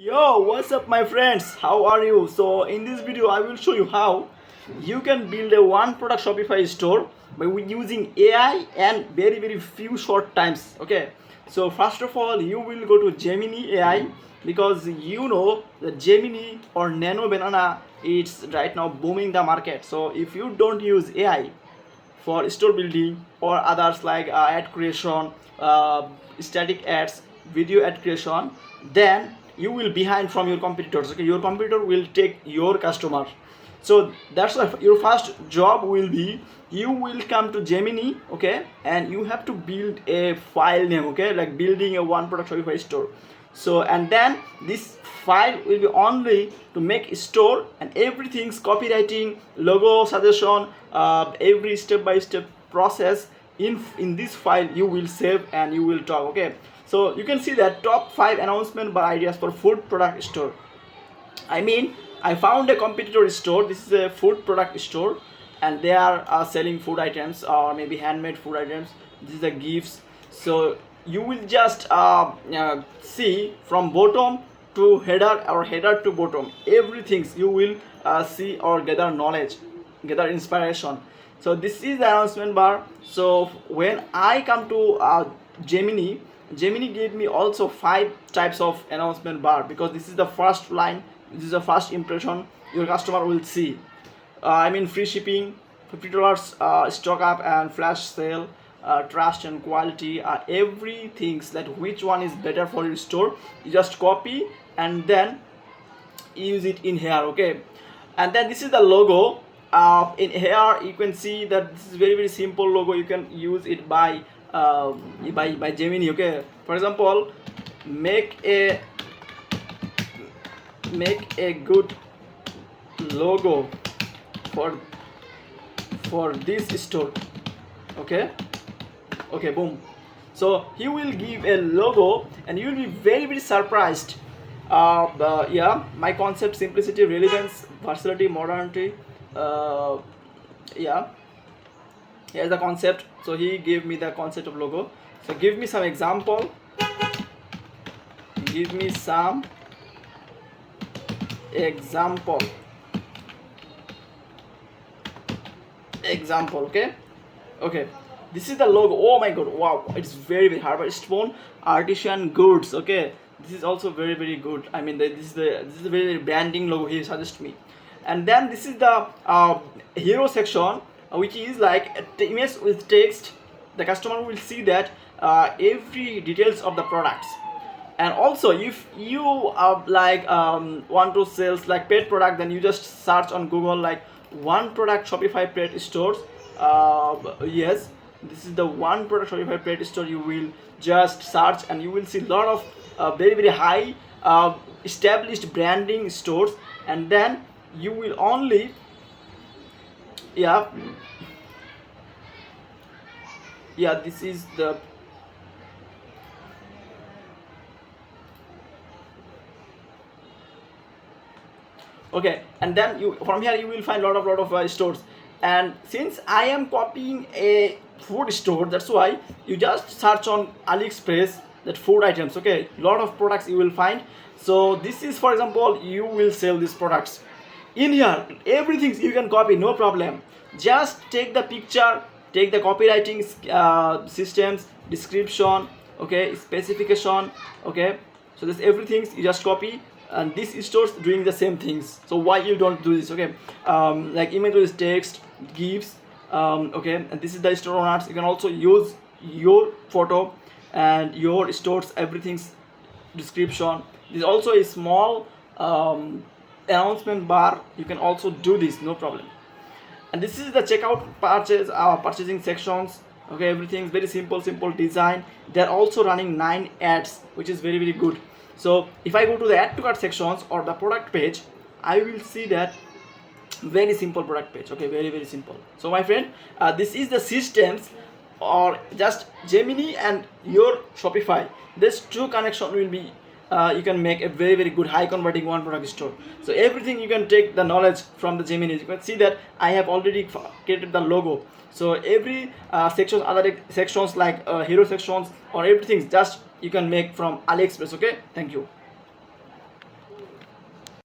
Yo, what's up my friends? How are you? So in this video I will show you how you can build a one product Shopify store by using AI and very few short times. Okay. So first of all you will go to Gemini AI because you know that Gemini or Nano Banana it's right now booming the market. So if you don't use AI for store building or others like ad creation, static ads, video ad creation, then you will behind from your competitors. Okay, your competitor will take your customer. So that's why your first job will be you will come to Gemini, okay, and you have to build a file name, okay, like building a one product Shopify store. So and then this file will be only to make a store and everything's copywriting, logo suggestion, every step by step process in this file you will save and you will talk. Okay, so you can see that top 5 announcement bar ideas for food product store. I found a competitor store. This is a food product store and they are selling food items or maybe handmade food items. This is the gifts. So you will just see from bottom to header or header to bottom everything you will see or gather knowledge, gather inspiration. So this is the announcement bar. So when I come to Gemini gave me also 5 types of announcement bar because this is the first line, this is the first impression your customer will see. Free shipping, $50 stock up and flash sale, trust and quality, everything that which one is better for your store. You just copy and then use it in here. Okay, and then this is the logo. In here you can see that this is very simple logo. You can use it by Gemini. Okay, for example, make a good logo for this store. Okay, boom. So he will give a logo and you will be very surprised. My concept: simplicity, relevance, versatility, modernity. Here's the concept. So he gave me the concept of logo. So give me some example. Okay, this is the logo. Oh my god, wow, it's very hard stone artisan goods. Okay, this is also very good. This is the very branding logo he suggested me. And then this is the hero section, which is like a image with text. The customer will see that every details of the products. And also if you want to sell like pet product, then you just search on Google like one product Shopify pet stores. Yes, this is the one product Shopify pet store. You will just search and you will see a lot of very high established branding stores. And then you will only this is the okay. And then you from here you will find lot of stores. And since I am copying a food store, that's why you just search on AliExpress that food items. Okay, lot of products you will find. So this is, for example, you will sell these products. In here everything you can copy, no problem. Just take the picture, take the copywriting systems, description, okay, specification. Okay, so this everything you just copy and this stores doing the same things. So why you don't do this? Okay, like image with text, gifts, okay, and this is the store owners. You can also use your photo and your stores everything's description. This is also a small announcement bar. You can also do this, no problem. And this is the checkout purchasing sections. Okay, everything's very simple design. They're also running 9 ads, which is very good. So if I go to the add to cart sections or the product page, I will see that very simple product page. Okay, very simple. So my friend, this is the systems or just Gemini and your Shopify. This two connection will be you can make a very good high converting one product store. So everything you can take the knowledge from the Gemini. You can see that I have already created the logo. So every sections, other sections like hero sections or everything, just you can make from AliExpress. Okay, thank you.